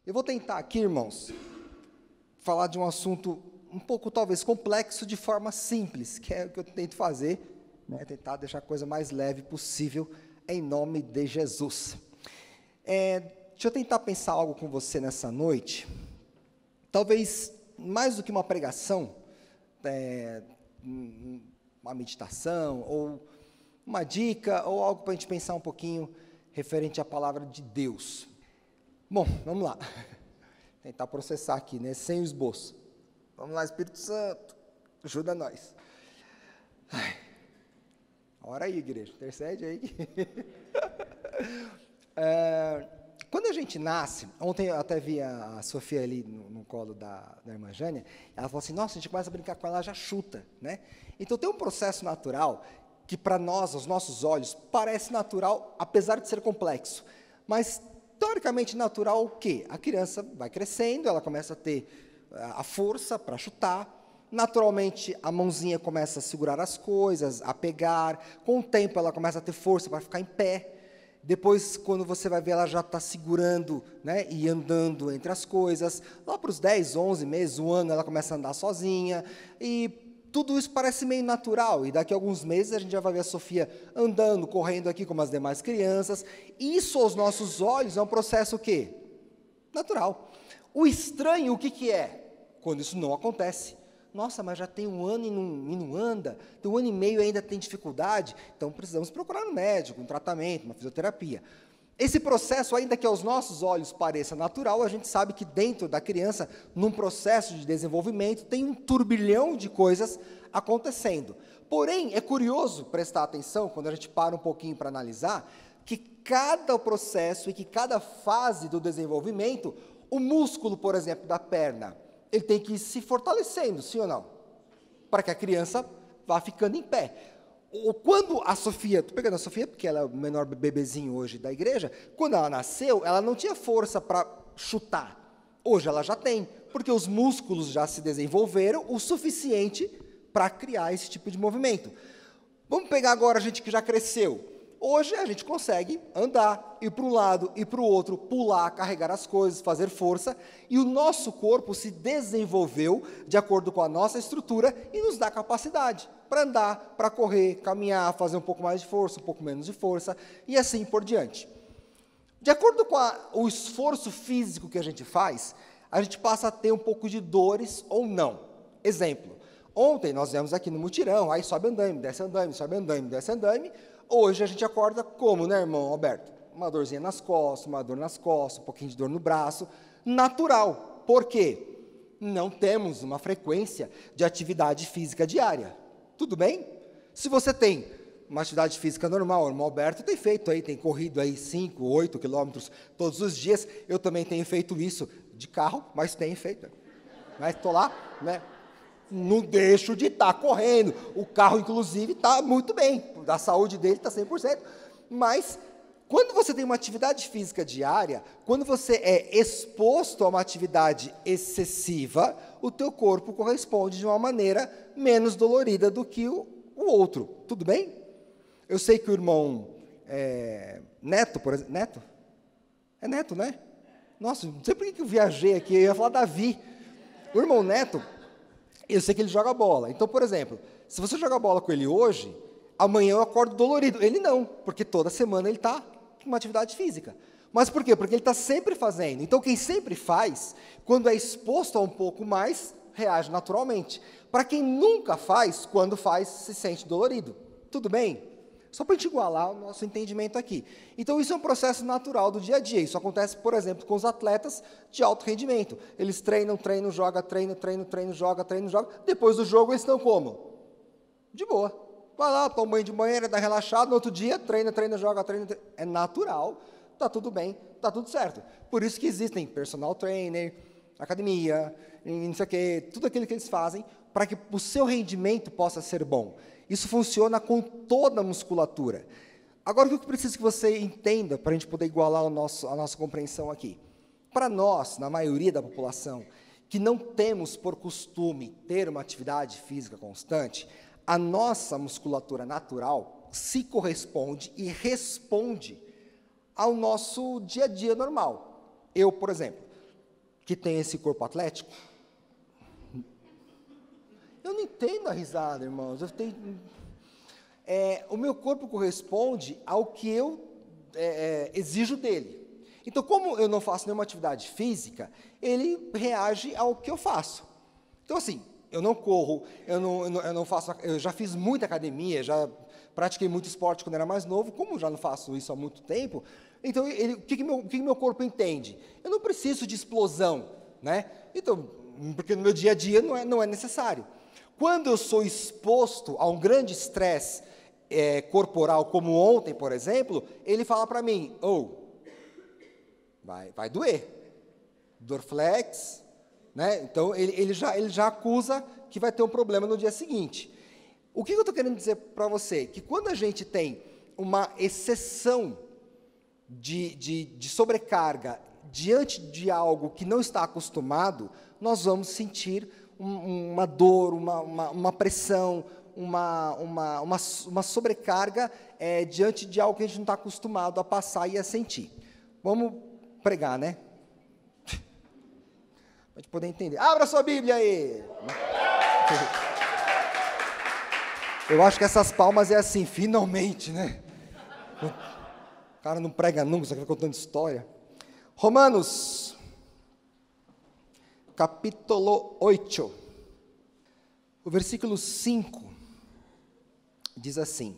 Eu vou tentar aqui, irmãos, falar de um assunto um pouco, talvez, complexo de forma simples, que é o que eu tento fazer, né? Tentar deixar a coisa mais leve possível, em nome de Jesus. Deixa eu tentar pensar algo com você nessa noite, talvez mais do que uma pregação, uma meditação, ou uma dica, ou algo para a gente pensar um pouquinho referente à palavra de Deus. Bom, vamos lá. Tentar processar aqui, né? Sem o esboço. Vamos lá, Espírito Santo, ajuda nós. Ora aí, igreja, intercede aí. Quando a gente nasce, ontem eu até vi a Sofia ali no colo da irmã Jânia, ela falou assim, nossa, a gente começa a brincar com ela, ela já chuta, né? Então tem um processo natural que para nós, aos nossos olhos, parece natural, apesar de ser complexo. Mas, teoricamente, natural o quê? A criança vai crescendo, ela começa a ter a força para chutar, naturalmente a mãozinha começa a segurar as coisas, a pegar, com o tempo ela começa a ter força para ficar em pé, depois quando você vai ver ela já está segurando, né, e andando entre as coisas, lá para os 10, 11 meses, um ano ela começa a andar sozinha, e tudo isso parece meio natural, e daqui a alguns meses a gente já vai ver a Sofia andando, correndo aqui como as demais crianças. Isso aos nossos olhos é um processo o quê? Natural. O estranho, o que é? Quando isso não acontece. Nossa, mas já tem um ano e não anda, tem um ano e meio e ainda tem dificuldade, então precisamos procurar um médico, um tratamento, uma fisioterapia. Esse processo, ainda que aos nossos olhos pareça natural, a gente sabe que dentro da criança, num processo de desenvolvimento, tem um turbilhão de coisas acontecendo. Porém, é curioso prestar atenção, quando a gente para um pouquinho para analisar, que cada processo e que cada fase do desenvolvimento, o músculo, por exemplo, da perna, ele tem que ir se fortalecendo, sim ou não? Para que a criança vá ficando em pé. Quando a Sofia, estou pegando a Sofia porque ela é o menor bebezinho hoje da igreja, quando ela nasceu, ela não tinha força para chutar. Hoje ela já tem, porque os músculos já se desenvolveram o suficiente para criar esse tipo de movimento. Vamos pegar agora a gente que já cresceu. Hoje a gente consegue andar, ir para um lado, ir para o outro, pular, carregar as coisas, fazer força, e o nosso corpo se desenvolveu de acordo com a nossa estrutura e nos dá capacidade para andar, para correr, caminhar, fazer um pouco mais de força, um pouco menos de força, e assim por diante. De acordo com o esforço físico que a gente faz, a gente passa a ter um pouco de dores ou não. Exemplo, ontem nós viemos aqui no mutirão, aí sobe andaime, desce andaime, sobe andaime, desce andaime. Hoje a gente acorda como, né, irmão Alberto? Uma dorzinha nas costas, uma dor nas costas, um pouquinho de dor no braço, natural. Por quê? Não temos uma frequência de atividade física diária. Tudo bem? Se você tem uma atividade física normal, o irmão Alberto tem feito aí, tem corrido aí 5, 8 quilômetros todos os dias, eu também tenho feito isso de carro, mas tenho feito. Mas estou lá, né? Não deixo de estar correndo, o carro inclusive está muito bem, a saúde dele está 100%, mas quando você tem uma atividade física diária, quando você é exposto a uma atividade excessiva, o teu corpo corresponde de uma maneira menos dolorida do que o outro, tudo bem? Eu sei que o irmão Neto, por exemplo, Neto? É Neto, né? Nossa, não sei por que eu viajei aqui, eu ia falar Davi. O irmão Neto, eu sei que ele joga bola. Então, por exemplo, se você joga bola com ele hoje, amanhã eu acordo dolorido. Ele não, porque toda semana ele está com uma atividade física. Mas por quê? Porque ele está sempre fazendo. Então, quem sempre faz, quando é exposto a um pouco mais, reage naturalmente. Para quem nunca faz, quando faz, se sente dolorido. Tudo bem? Só para a gente igualar o nosso entendimento aqui. Então, isso é um processo natural do dia a dia. Isso acontece, por exemplo, com os atletas de alto rendimento. Eles treinam, joga, joga. Depois do jogo, eles estão como? De boa. Vai lá, toma banho de banheira, dá relaxado, no outro dia, treina, joga. É natural, está tudo bem, está tudo certo. Por isso que existem personal trainer, academia, não sei o quê, tudo aquilo que eles fazem para que o seu rendimento possa ser bom. Isso funciona com toda a musculatura. Agora, o que eu preciso que você entenda, para a gente poder igualar a nossa compreensão aqui? Para nós, na maioria da população, que não temos por costume ter uma atividade física constante, a nossa musculatura natural se corresponde e responde ao nosso dia a dia normal. Eu, por exemplo, que tem esse corpo atlético? Eu não entendo a risada, irmãos. O meu corpo corresponde ao que eu exijo dele. Então, como eu não faço nenhuma atividade física, ele reage ao que eu faço. Então, assim, eu não corro, eu não faço, eu já fiz muita academia, já pratiquei muito esporte quando era mais novo, como já não faço isso há muito tempo, então, o que meu corpo entende? Eu não preciso de explosão, né? Então, porque no meu dia a dia não é necessário. Quando eu sou exposto a um grande estresse corporal, como ontem, por exemplo, ele fala para mim, vai doer, Dorflex, né? Então, ele já acusa que vai ter um problema no dia seguinte. O que eu estou querendo dizer para você? Que quando a gente tem uma exceção de sobrecarga diante de algo que não está acostumado, nós vamos sentir uma dor, uma pressão, uma sobrecarga diante de algo que a gente não está acostumado a passar e a sentir. Vamos pregar, né? Para gente poder entender. Abra sua Bíblia aí! Eu acho que essas palmas é assim, finalmente, né? O cara não prega nunca, só fica contando história. Romanos, capítulo 8, o versículo 5, diz assim: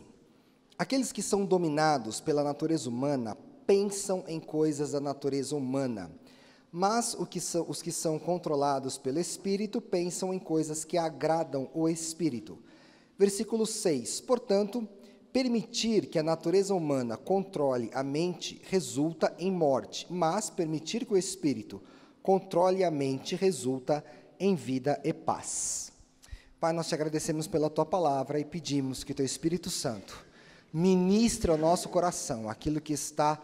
aqueles que são dominados pela natureza humana pensam em coisas da natureza humana, mas os que são controlados pelo Espírito pensam em coisas que agradam o Espírito. Versículo 6, portanto, permitir que a natureza humana controle a mente resulta em morte, mas permitir que o Espírito controle a mente resulta em vida e paz. Pai, nós te agradecemos pela Tua palavra e pedimos que Teu Espírito Santo ministre ao nosso coração aquilo que está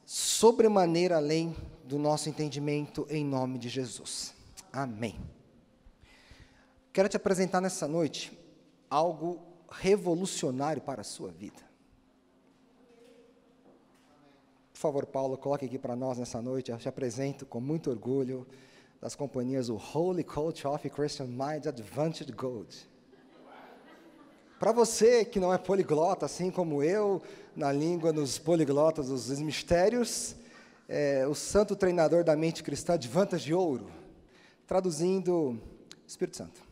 sobremaneira além do nosso entendimento, em nome de Jesus. Amém. Quero te apresentar nessa noite algo revolucionário para a sua vida. Por favor, Paulo, coloque aqui para nós nessa noite. Eu te apresento com muito orgulho das companhias o Holy Coach of Christian Minds Advantage Gold. Para você que não é poliglota, assim como eu, na língua nos poliglotas dos mistérios, o santo treinador da mente cristã Advantage de Ouro, traduzindo, Espírito Santo.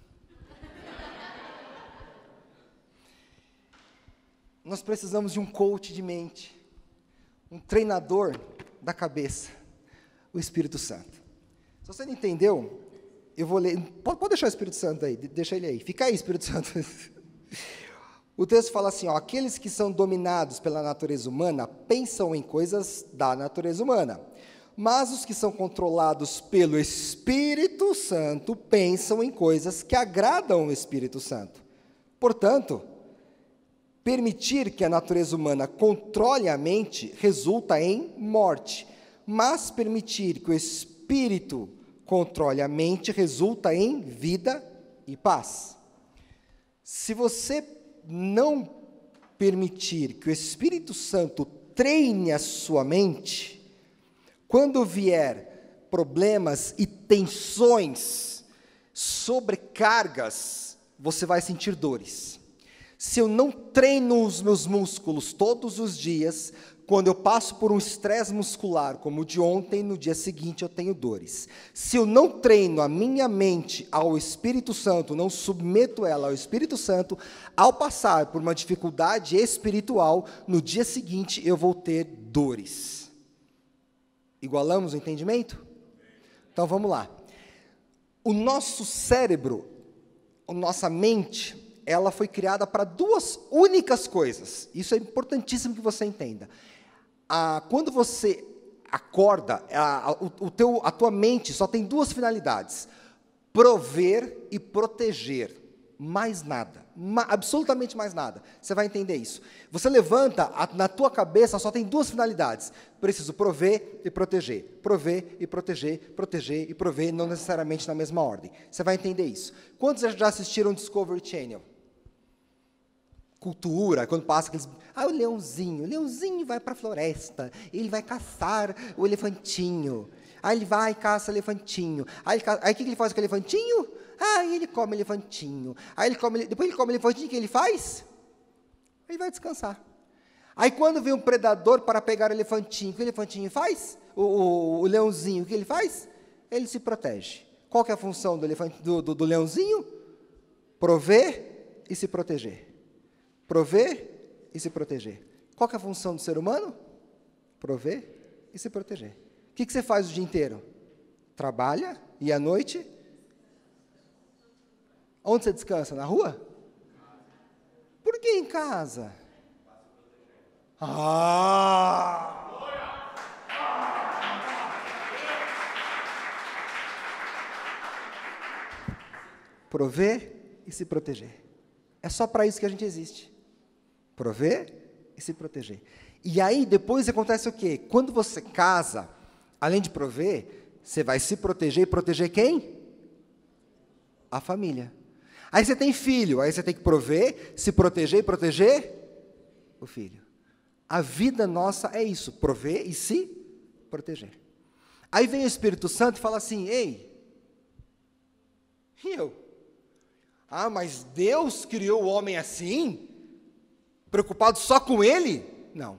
Nós precisamos de um coach de mente, um treinador da cabeça, o Espírito Santo. Se você não entendeu, eu vou ler, pode deixar o Espírito Santo aí, deixa ele aí, fica aí, Espírito Santo. O texto fala assim, aqueles que são dominados pela natureza humana pensam em coisas da natureza humana, mas os que são controlados pelo Espírito Santo pensam em coisas que agradam o Espírito Santo. Portanto, permitir que a natureza humana controle a mente resulta em morte, mas permitir que o Espírito controle a mente resulta em vida e paz. Se você não permitir que o Espírito Santo treine a sua mente, quando vier problemas e tensões, sobrecargas, você vai sentir dores. Se eu não treino os meus músculos todos os dias, quando eu passo por um estresse muscular, como o de ontem, no dia seguinte eu tenho dores. Se eu não treino a minha mente ao Espírito Santo, não submeto ela ao Espírito Santo, ao passar por uma dificuldade espiritual, no dia seguinte eu vou ter dores. Igualamos o entendimento? Então vamos lá. O nosso cérebro, a nossa mente, ela foi criada para duas únicas coisas. Isso é importantíssimo que você entenda. Quando você acorda, a tua mente só tem duas finalidades: prover e proteger. Mais nada, absolutamente mais nada. Você vai entender isso. Você levanta, na tua cabeça só tem duas finalidades: preciso prover e proteger. Prover e proteger, proteger e prover, não necessariamente na mesma ordem. Você vai entender isso. Quantos já assistiram Discovery Channel? Cultura, quando passa aqueles... o leãozinho vai para a floresta, ele vai caçar o elefantinho. Aí ele vai e caça elefantinho. Aí o que ele faz com o elefantinho? Ele come elefantinho. Depois ele come elefantinho, o que ele faz? Ele vai descansar. Aí quando vem um predador para pegar o elefantinho faz? O leãozinho, o que ele faz? Ele se protege. Qual que é a função do leãozinho? Prover e se proteger. Prover e se proteger. Qual que é a função do ser humano? Prover e se proteger. O que você faz o dia inteiro? Trabalha e à noite? Onde você descansa? Na rua? Por que em casa? Prover e se proteger. É só para isso que a gente existe. Prover e se proteger. E aí, depois acontece o quê? Quando você casa, além de prover, você vai se proteger e proteger quem? A família. Aí você tem filho, aí você tem que prover, se proteger e proteger o filho. A vida nossa é isso, prover e se proteger. Aí vem o Espírito Santo e fala assim, ei, e eu? Mas Deus criou o homem assim? Preocupado só com ele? Não.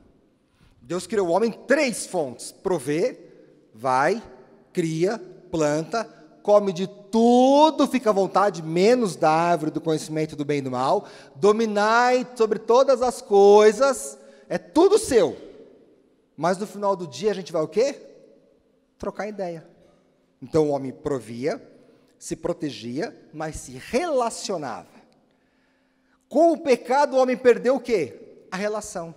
Deus criou o homem em 3 fontes. Prover, vai, cria, planta, come de tudo, fica à vontade, menos da árvore do conhecimento do bem e do mal. Dominai sobre todas as coisas, é tudo seu. Mas no final do dia a gente vai o quê? Trocar ideia. Então o homem provia, se protegia, mas se relacionava. Com o pecado o homem perdeu o quê? A relação.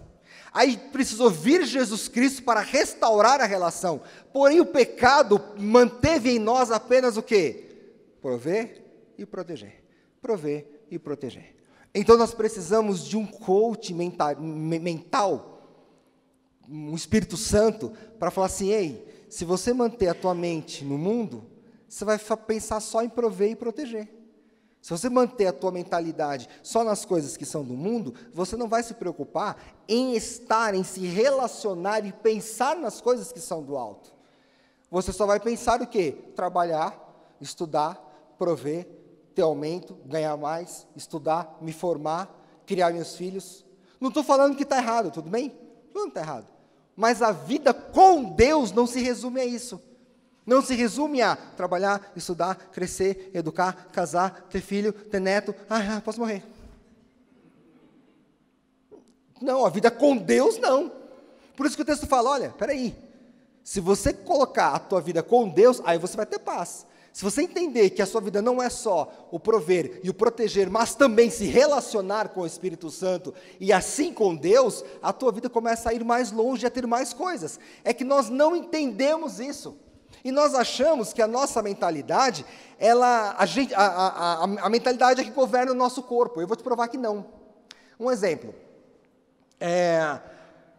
Aí precisou vir Jesus Cristo para restaurar a relação. Porém, o pecado manteve em nós apenas o quê? Prover e proteger. Prover e proteger. Então, nós precisamos de um coach mental, um Espírito Santo, para falar assim, ei, se você manter a tua mente no mundo, você vai pensar só em prover e proteger. Se você manter a tua mentalidade só nas coisas que são do mundo, você não vai se preocupar em estar, em se relacionar e pensar nas coisas que são do alto. Você só vai pensar o quê? Trabalhar, estudar, prover, ter aumento, ganhar mais, estudar, me formar, criar meus filhos. Não estou falando que está errado, tudo bem? Não está errado. Mas a vida com Deus não se resume a isso. Não se resume a trabalhar, estudar, crescer, educar, casar, ter filho, ter neto. Posso morrer. Não, a vida com Deus não. Por isso que o texto fala, olha, peraí. Se você colocar a tua vida com Deus, aí você vai ter paz. Se você entender que a sua vida não é só o prover e o proteger, mas também se relacionar com o Espírito Santo e assim com Deus, a tua vida começa a ir mais longe, a ter mais coisas. É que nós não entendemos isso. E nós achamos que a nossa mentalidade, a mentalidade é que governa o nosso corpo. Eu vou te provar que não. Um exemplo.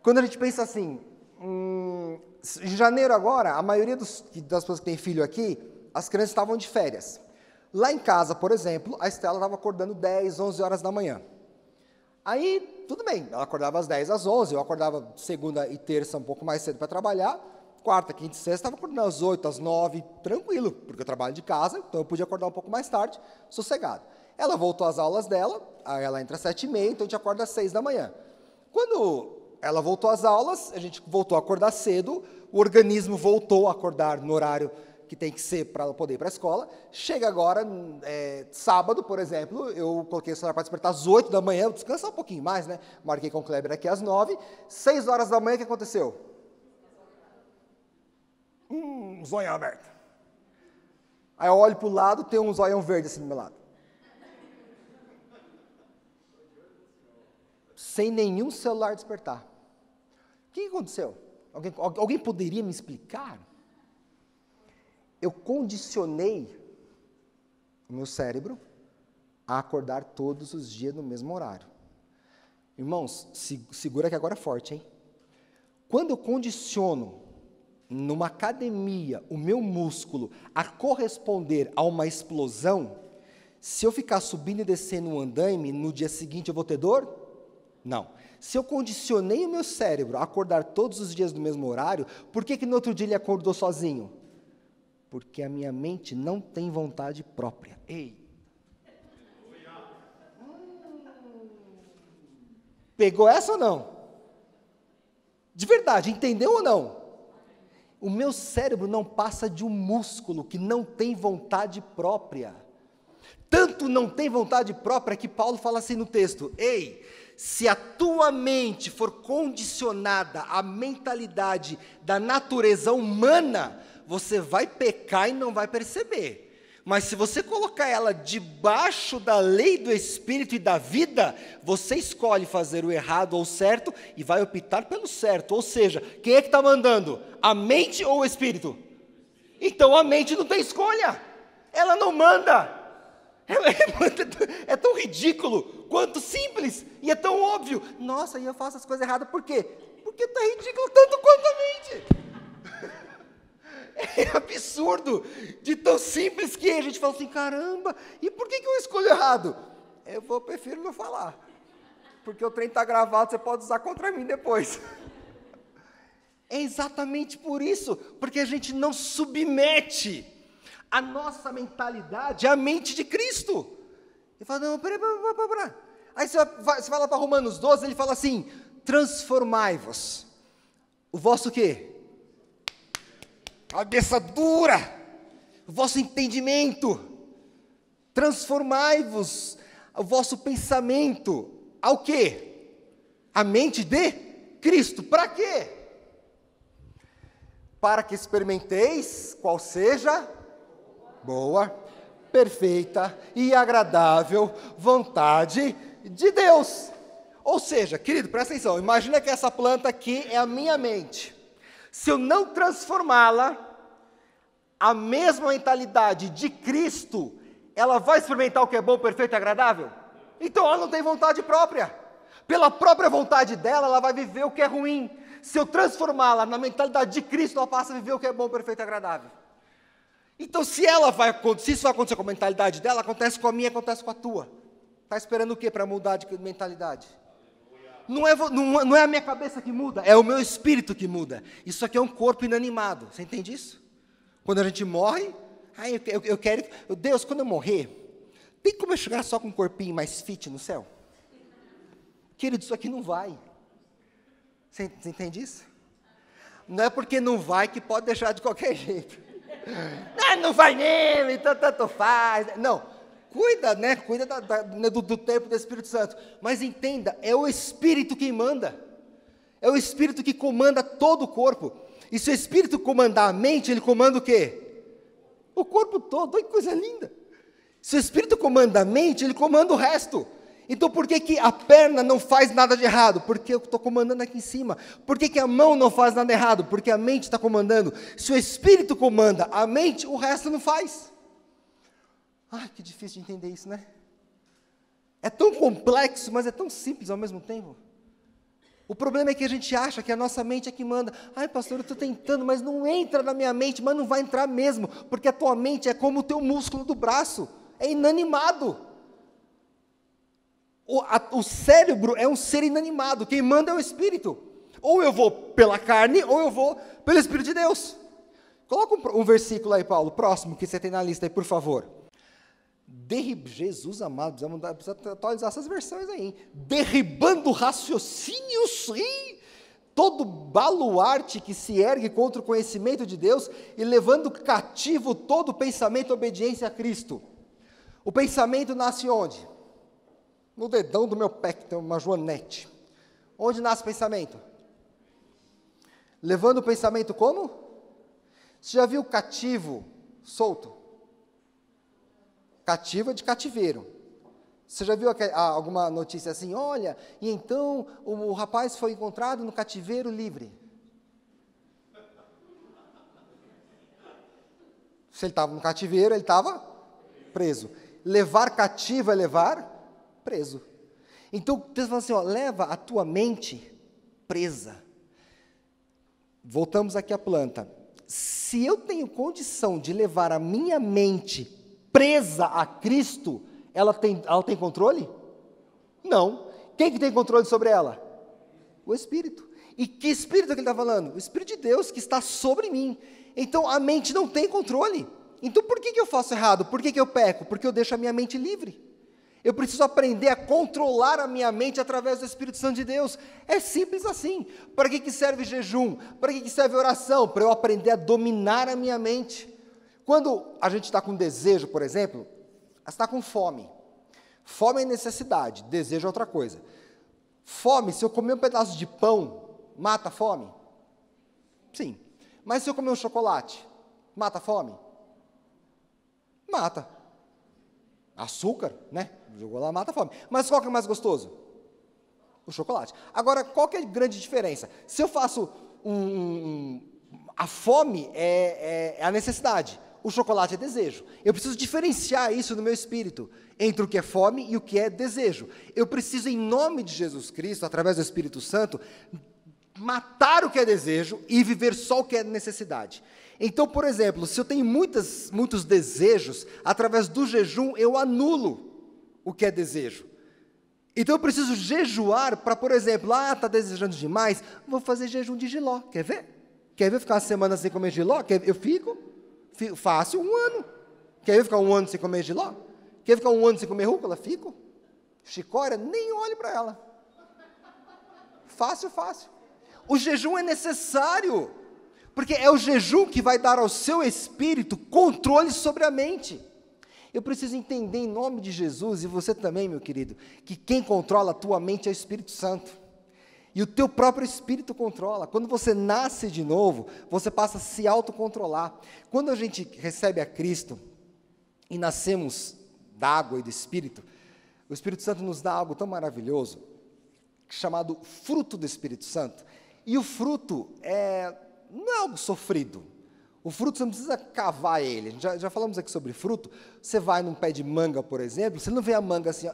Quando a gente pensa assim, em janeiro agora, a maioria das pessoas que têm filho aqui, as crianças estavam de férias. Lá em casa, por exemplo, a Estela estava acordando 10, 11 horas da manhã. Aí, tudo bem, ela acordava às 10, às 11, eu acordava segunda e terça um pouco mais cedo para trabalhar, quarta, quinta e sexta, estava acordando às 8, às 9, tranquilo, porque eu trabalho de casa, então eu podia acordar um pouco mais tarde, sossegado. Ela voltou às aulas dela, aí ela entra às 7h30, então a gente acorda às 6 da manhã. Quando ela voltou às aulas, a gente voltou a acordar cedo, o organismo voltou a acordar no horário que tem que ser para ela poder ir para a escola. Chega agora, sábado, por exemplo, eu coloquei o celular para despertar às 8 da manhã, descansar um pouquinho mais, né? Marquei com o Kleber aqui às 9, 6 horas da manhã, o que aconteceu? Zoião aberto. Aí eu olho para o lado, tem um zoião verde assim do meu lado. Sem nenhum celular despertar. O que aconteceu? Alguém poderia me explicar? Eu condicionei o meu cérebro a acordar todos os dias no mesmo horário. Irmãos, segura que agora é forte, hein? Quando eu condiciono numa academia o meu músculo a corresponder a uma explosão, se eu ficar subindo e descendo um andaime, no dia seguinte eu vou ter dor? Não. Se eu condicionei o meu cérebro a acordar todos os dias no mesmo horário, por que no outro dia ele acordou sozinho? Porque a minha mente não tem vontade própria. Ei! Pegou essa ou não? De verdade, entendeu ou não? O meu cérebro não passa de um músculo que não tem vontade própria. Tanto não tem vontade própria que Paulo fala assim no texto: ei, se a tua mente for condicionada à mentalidade da natureza humana, você vai pecar e não vai perceber. Mas se você colocar ela debaixo da lei do Espírito e da vida, você escolhe fazer o errado ou o certo e vai optar pelo certo. Ou seja, quem é que está mandando? A mente ou o Espírito? Então a mente não tem escolha. Ela não manda. É tão ridículo quanto simples. E é tão óbvio. Nossa, e eu faço as coisas erradas por quê? Porque está ridículo tanto quanto a mente. É absurdo, de tão simples que é. A gente fala assim, caramba, e por que eu escolho errado? Eu prefiro não falar, porque o trem está gravado, você pode usar contra mim depois. É exatamente por isso, porque a gente não submete a nossa mentalidade à mente de Cristo. Ele fala, não, peraí. Aí você vai lá para Romanos 12, ele fala assim, transformai-vos. O vosso quê? Cabeça dura, o vosso entendimento, transformai-vos, o vosso pensamento, ao quê? A mente de Cristo, para quê? Para que experimenteis qual seja boa, perfeita e agradável vontade de Deus. Ou seja, querido, presta atenção, imagina que essa planta aqui é a minha mente. Se eu não transformá-la, a mesma mentalidade de Cristo, ela vai experimentar o que é bom, perfeito e agradável? Então ela não tem vontade própria. Pela própria vontade dela, ela vai viver o que é ruim. Se eu transformá-la na mentalidade de Cristo, ela passa a viver o que é bom, perfeito e agradável. Então se isso vai acontecer com a mentalidade dela, acontece com a minha, acontece com a tua. Está esperando o quê para mudar de mentalidade? Não é a minha cabeça que muda, é o meu espírito que muda. Isso aqui é um corpo inanimado, você entende isso? Quando a gente morre, eu quero, Deus, quando eu morrer, tem como eu chegar só com um corpinho mais fit no céu? Querido, isso aqui não vai. Você entende isso? Não é porque não vai que pode deixar de qualquer jeito. Não vai mesmo, então tanto faz. Não. Cuida, né? Cuida do tempo do Espírito Santo. Mas entenda, é o Espírito quem manda. É o Espírito que comanda todo o corpo. E se o Espírito comandar a mente, ele comanda o quê? O corpo todo. Olha que coisa linda. Se o Espírito comanda a mente, ele comanda o resto. Então por que a perna não faz nada de errado? Porque eu estou comandando aqui em cima. Por que a mão não faz nada errado? Porque a mente está comandando. Se o Espírito comanda a mente, o resto não faz. Ai, que difícil de entender isso, né? É tão complexo, mas é tão simples ao mesmo tempo. O problema é que a gente acha que a nossa mente é que manda. Ai, pastor, eu estou tentando, mas não entra na minha mente, mas não vai entrar mesmo, porque a tua mente é como o teu músculo do braço, é inanimado. O cérebro é um ser inanimado, quem manda é o Espírito. Ou eu vou pela carne, ou eu vou pelo Espírito de Deus. Coloca um versículo aí, Paulo, próximo, que você tem na lista aí, por favor. Jesus amado, precisa atualizar essas versões aí, hein? Derribando raciocínios, todo baluarte que se ergue contra o conhecimento de Deus e levando cativo todo pensamento à obediência a Cristo. O pensamento nasce onde? No dedão do meu pé, que tem uma joanete. Onde nasce o pensamento? Levando o pensamento como? Você já viu cativo solto? Cativo é de cativeiro. Você já viu alguma notícia assim? Olha, e então o rapaz foi encontrado no cativeiro livre. Se ele estava no cativeiro, ele estava preso. Levar cativo é levar preso. Então, Deus fala assim, leva a tua mente presa. Voltamos aqui à planta. Se eu tenho condição de levar a minha mente presa a Cristo, ela tem controle? Não. Quem que tem controle sobre ela? O Espírito. E que Espírito que ele está falando? O Espírito de Deus que está sobre mim. Então, a mente não tem controle. Então, por que eu faço errado? Por que eu peco? Porque eu deixo a minha mente livre. Eu preciso aprender a controlar a minha mente através do Espírito Santo de Deus. É simples assim. Para que serve jejum? Para que serve oração? Para eu aprender a dominar a minha mente. Quando a gente está com desejo, por exemplo, você está com fome. Fome é necessidade, desejo é outra coisa. Fome, se eu comer um pedaço de pão, mata a fome? Sim. Mas se eu comer um chocolate, mata a fome? Mata. Açúcar, né? Jogou lá, mata a fome. Mas qual que é mais gostoso? O chocolate. Agora, qual que é a grande diferença? Se eu faço a fome é a necessidade, o chocolate é desejo. Eu preciso diferenciar isso no meu espírito, entre o que é fome e o que é desejo. Eu preciso, em nome de Jesus Cristo, através do Espírito Santo, matar o que é desejo e viver só o que é necessidade. Então, por exemplo, se eu tenho muitos desejos, através do jejum eu anulo o que é desejo. Então eu preciso jejuar para, por exemplo, está desejando demais, vou fazer jejum de jiló, quer ver? Quer ver ficar uma semana sem comer jiló? Eu fico fácil 1 ano. Quer ver ficar 1 ano sem comer jiló? Quer ver ficar 1 ano sem comer rúcula? Fico. Chicória, nem olhe para ela. Fácil. O jejum é necessário, porque é o jejum que vai dar ao seu espírito controle sobre a mente. Eu preciso entender em nome de Jesus, e você também, meu querido, que quem controla a tua mente é o Espírito Santo. E o teu próprio espírito controla. Quando você nasce de novo, você passa a se autocontrolar. Quando a gente recebe a Cristo e nascemos da água e do Espírito, o Espírito Santo nos dá algo tão maravilhoso, chamado fruto do Espírito Santo. E o fruto não é algo sofrido. O fruto você não precisa cavar ele. Já falamos aqui sobre fruto. Você vai num pé de manga, por exemplo, você não vê a manga assim, ó,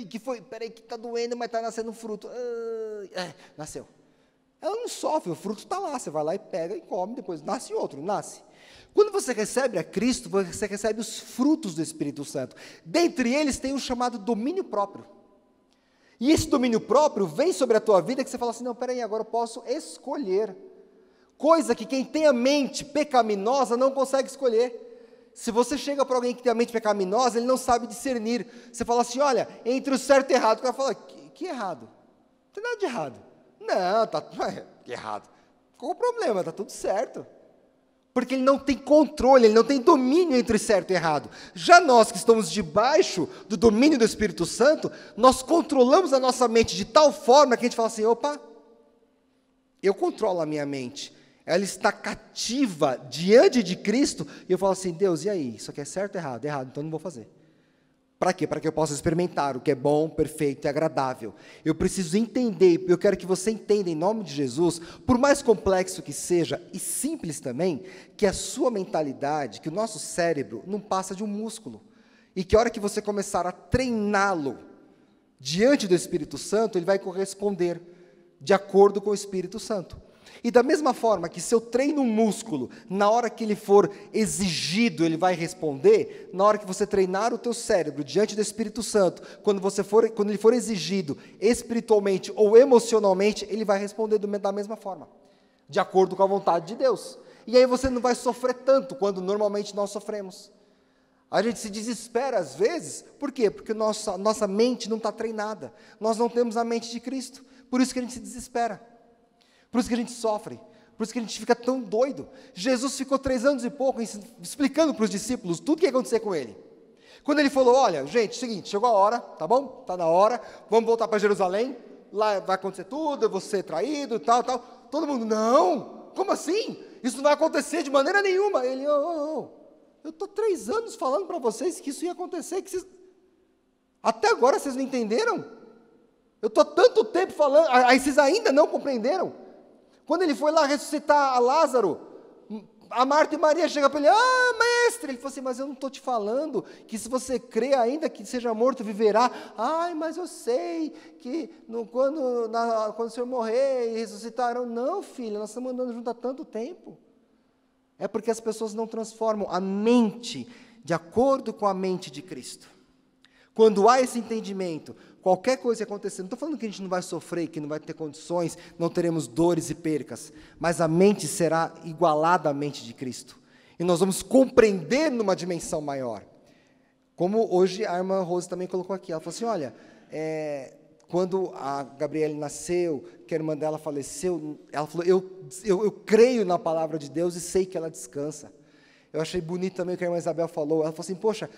que foi, peraí que está doendo, mas está nascendo fruto. Nasceu. Ela não sofre, o fruto está lá, você vai lá e pega e come, depois nasce outro, nasce. Quando você recebe a Cristo, você recebe os frutos do Espírito Santo. Dentre eles tem o chamado domínio próprio. E esse domínio próprio vem sobre a tua vida que você fala assim, não, peraí, agora eu posso escolher. Coisa que quem tem a mente pecaminosa não consegue escolher. Se você chega para alguém que tem a mente pecaminosa, ele não sabe discernir. Você fala assim, olha, entre o certo e o errado, o cara fala, que errado? Não tem nada de errado. Não, que errado. Qual o problema? Está tudo certo. Porque ele não tem controle, ele não tem domínio entre certo e errado. Já nós que estamos debaixo do domínio do Espírito Santo, nós controlamos a nossa mente de tal forma que a gente fala assim, opa, eu controlo a minha mente. Ela está cativa diante de Cristo, e eu falo assim, Deus, e aí? Isso aqui é certo ou errado? Errado, então não vou fazer. Para quê? Para que eu possa experimentar o que é bom, perfeito e agradável. Eu preciso entender, eu quero que você entenda em nome de Jesus, por mais complexo que seja, e simples também, que a sua mentalidade, que o nosso cérebro não passa de um músculo, e que a hora que você começar a treiná-lo diante do Espírito Santo, ele vai corresponder de acordo com o Espírito Santo. E da mesma forma que se eu treino um músculo, na hora que ele for exigido, ele vai responder, na hora que você treinar o teu cérebro diante do Espírito Santo, quando ele for exigido espiritualmente ou emocionalmente, ele vai responder da mesma forma, de acordo com a vontade de Deus. E aí você não vai sofrer tanto, quando normalmente nós sofremos. A gente se desespera às vezes, por quê? Porque nossa mente não está treinada, nós não temos a mente de Cristo, por isso que a gente se desespera. Por isso que a gente sofre, por isso que a gente fica tão doido. Jesus ficou 3 anos e pouco explicando para os discípulos tudo o que ia acontecer com ele. Quando ele falou, olha, gente, seguinte, chegou a hora, tá bom? Está na hora, vamos voltar para Jerusalém, lá vai acontecer tudo, eu vou ser traído, tal. Todo mundo, não, como assim? Isso não vai acontecer de maneira nenhuma. Ele, eu estou 3 anos falando para vocês que isso ia acontecer, até agora vocês não entenderam? Eu estou tanto tempo falando, aí vocês ainda não compreenderam? Quando ele foi lá ressuscitar a Lázaro, a Marta e Maria chegam para ele, mestre, ele falou assim, mas eu não estou te falando que se você crê ainda que seja morto, viverá. Mas eu sei que quando o Senhor morrer e ressuscitaram. Não, filha, nós estamos andando junto há tanto tempo. É porque as pessoas não transformam a mente de acordo com a mente de Cristo. Quando há esse entendimento, qualquer coisa acontecendo, não estou falando que a gente não vai sofrer, que não vai ter condições, não teremos dores e percas, mas a mente será igualada à mente de Cristo. E nós vamos compreender numa dimensão maior. Como hoje a irmã Rose também colocou aqui, ela falou assim, olha, quando a Gabriele nasceu, que a irmã dela faleceu, ela falou, eu creio na palavra de Deus e sei que ela descansa. Eu achei bonito também o que a irmã Isabel falou, ela falou assim, poxa,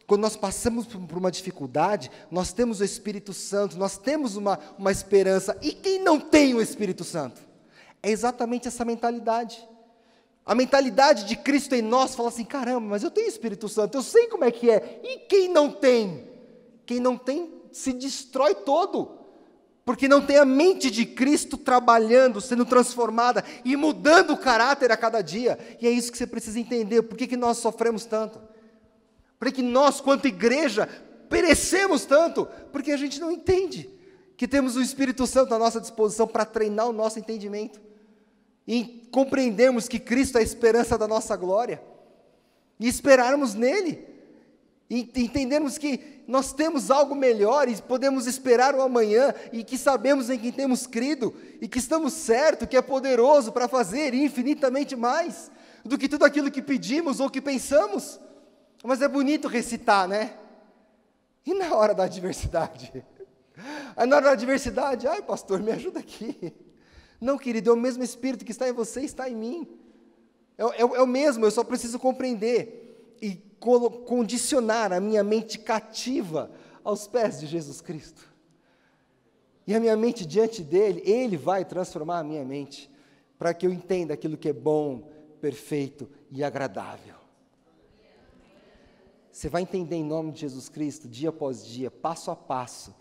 quando nós passamos por uma dificuldade, nós temos o Espírito Santo, nós temos uma esperança, e quem não tem o Espírito Santo? É exatamente essa mentalidade. A mentalidade de Cristo em nós fala assim, caramba, mas eu tenho o Espírito Santo, eu sei como é que é, e quem não tem? Quem não tem se destrói todo, porque não tem a mente de Cristo trabalhando, sendo transformada e mudando o caráter a cada dia, e é isso que você precisa entender, por que nós sofremos tanto? Por que nós, quanto igreja, perecemos tanto? Porque a gente não entende que temos o Espírito Santo à nossa disposição para treinar o nosso entendimento, e compreendermos que Cristo é a esperança da nossa glória, e esperarmos nele, e entendermos que nós temos algo melhor, e podemos esperar o amanhã, e que sabemos em quem temos crido, e que estamos certos, que é poderoso para fazer infinitamente mais, do que tudo aquilo que pedimos ou que pensamos. Mas é bonito recitar, né? E na hora da adversidade? Aí na hora da adversidade, ai pastor, me ajuda aqui. Não, querido, é o mesmo Espírito que está em você, está em mim. É o mesmo, eu só preciso compreender e condicionar a minha mente cativa aos pés de Jesus Cristo. E a minha mente diante dele, ele vai transformar a minha mente, para que eu entenda aquilo que é bom, perfeito e agradável. Você vai entender em nome de Jesus Cristo, dia após dia, passo a passo,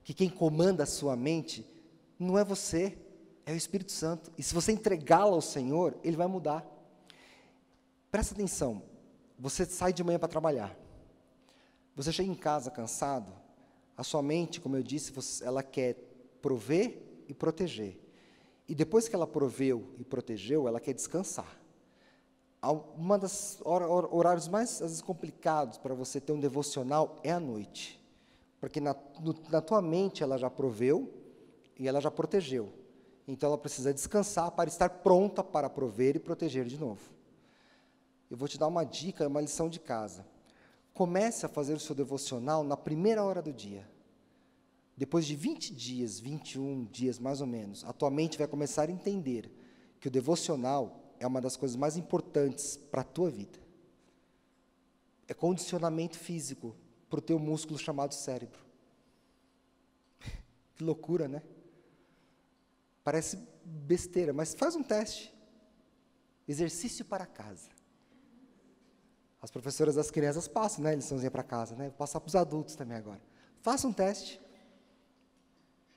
que quem comanda a sua mente não é você, é o Espírito Santo. E se você entregá-la ao Senhor, Ele vai mudar. Presta atenção, você sai de manhã para trabalhar, você chega em casa cansado, a sua mente, como eu disse, ela quer prover e proteger. E depois que ela proveu e protegeu, ela quer descansar. Uma das horários mais às vezes, complicados para você ter um devocional é a noite, porque na tua mente ela já proveu e ela já protegeu, então ela precisa descansar para estar pronta para prover e proteger de novo. Eu vou te dar uma dica, uma lição de casa. Comece a fazer o seu devocional na primeira hora do dia. Depois de 20 dias, 21 dias mais ou menos, a tua mente vai começar a entender que o devocional é uma das coisas mais importantes para a tua vida. É condicionamento físico para o teu músculo chamado cérebro. Que loucura, né? Parece besteira, mas faz um teste. Exercício para casa. As professoras das crianças passam, né, liçãozinha para casa, né? Vou passar para os adultos também agora. Faça um teste.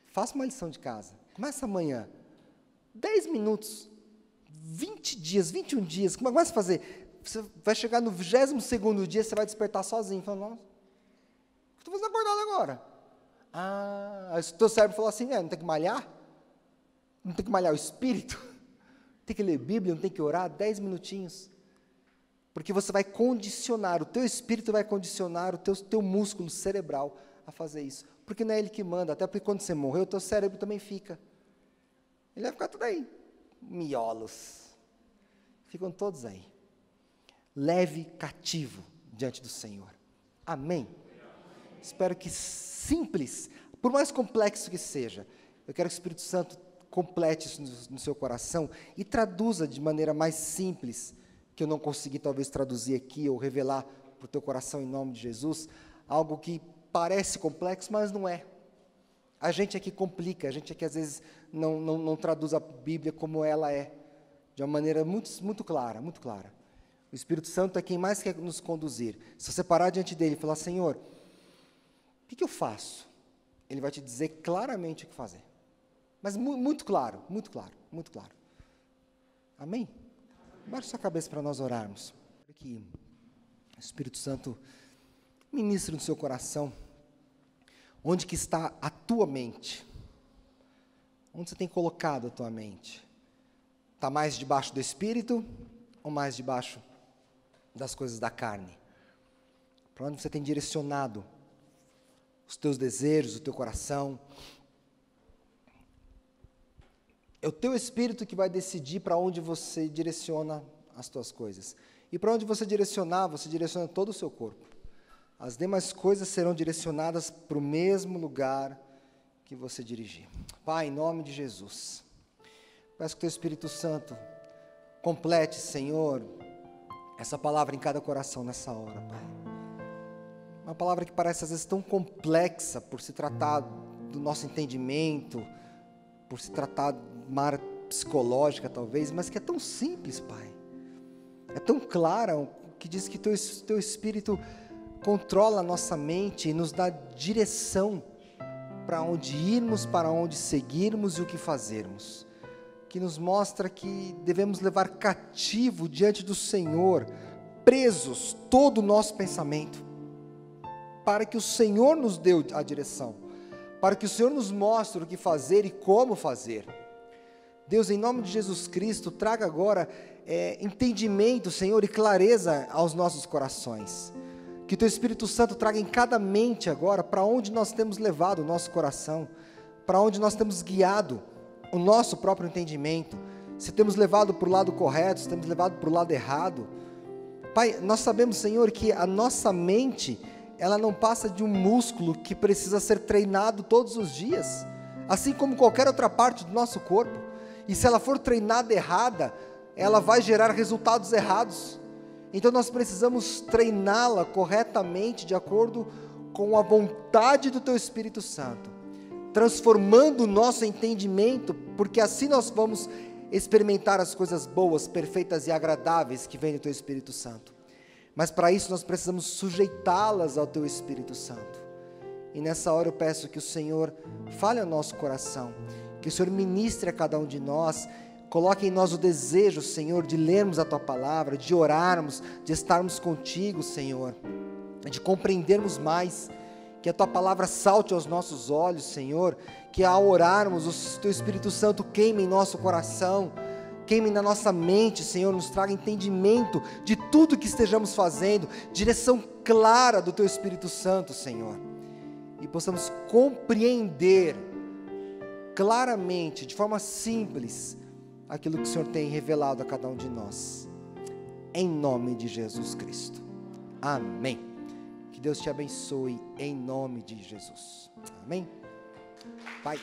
Faça uma lição de casa. Começa amanhã. 10 minutos. 20 dias, 21 dias, como é que vai fazer? Você vai chegar no 22º dia, você vai despertar sozinho, falando, nossa, o que eu estou fazendo acordado agora? Aí o teu cérebro falou assim, não tem que malhar? Não tem que malhar o espírito? Tem que ler Bíblia, não tem que orar? 10 minutinhos. Porque você vai condicionar, o teu espírito vai condicionar o teu músculo cerebral a fazer isso. Porque não é ele que manda, até porque quando você morrer, o teu cérebro também fica. Ele vai ficar tudo aí. Miolos, ficam todos aí. Leve cativo diante do Senhor. Amém? Espero que simples, por mais complexo que seja, eu quero que o Espírito Santo complete isso no seu coração e traduza de maneira mais simples, que eu não consegui talvez traduzir aqui ou revelar para o teu coração em nome de Jesus, algo que parece complexo, mas não é. A gente é que complica, a gente é que às vezes não traduz a Bíblia como ela é, de uma maneira muito clara, muito clara. O Espírito Santo é quem mais quer nos conduzir. Se você parar diante dele e falar, Senhor, o que eu faço? Ele vai te dizer claramente o que fazer. Mas muito claro, muito claro, muito claro. Amém? Baixe sua cabeça para nós orarmos. Que o Espírito Santo ministre no seu coração. Onde que está a tua mente? Onde você tem colocado a tua mente? Está mais debaixo do Espírito ou mais debaixo das coisas da carne? Para onde você tem direcionado os teus desejos, o teu coração. É o teu espírito que vai decidir para onde você direciona as tuas coisas. E para onde você direcionar, você direciona todo o seu corpo. As demais coisas serão direcionadas para o mesmo lugar que você dirigir. Pai, em nome de Jesus, peço que o teu Espírito Santo complete, Senhor, essa palavra em cada coração nessa hora, Pai. Uma palavra que parece às vezes tão complexa por se tratar do nosso entendimento, por se tratar de uma área psicológica talvez, mas que é tão simples, Pai. É tão clara, que diz que teu Espírito controla a nossa mente e nos dá direção para onde irmos, para onde seguirmos e o que fazermos. Que nos mostra que devemos levar cativo diante do Senhor, presos todo o nosso pensamento, para que o Senhor nos dê a direção, para que o Senhor nos mostre o que fazer e como fazer. Deus, em nome de Jesus Cristo, traga agora entendimento, Senhor, e clareza aos nossos corações. Que o Teu Espírito Santo traga em cada mente agora para onde nós temos levado o nosso coração, para onde nós temos guiado o nosso próprio entendimento, se temos levado para o lado correto, se temos levado para o lado errado. Pai, nós sabemos, Senhor, que a nossa mente, ela não passa de um músculo que precisa ser treinado todos os dias, assim como qualquer outra parte do nosso corpo, e se ela for treinada errada, ela vai gerar resultados errados. Então nós precisamos treiná-la corretamente, de acordo com a vontade do Teu Espírito Santo, transformando o nosso entendimento, porque assim nós vamos experimentar as coisas boas, perfeitas e agradáveis que vêm do Teu Espírito Santo. Mas para isso nós precisamos sujeitá-las ao Teu Espírito Santo. E nessa hora eu peço que o Senhor fale ao nosso coração, que o Senhor ministre a cada um de nós, coloque em nós o desejo, Senhor, de lermos a Tua palavra, de orarmos, de estarmos contigo, Senhor, de compreendermos mais, que a Tua palavra salte aos nossos olhos, Senhor, que ao orarmos o Teu Espírito Santo queime em nosso coração, queime na nossa mente, Senhor, nos traga entendimento de tudo que estejamos fazendo, direção clara do Teu Espírito Santo, Senhor, e possamos compreender claramente, de forma simples, aquilo que o Senhor tem revelado a cada um de nós, em nome de Jesus Cristo, amém. Que Deus te abençoe, em nome de Jesus, amém. Pai.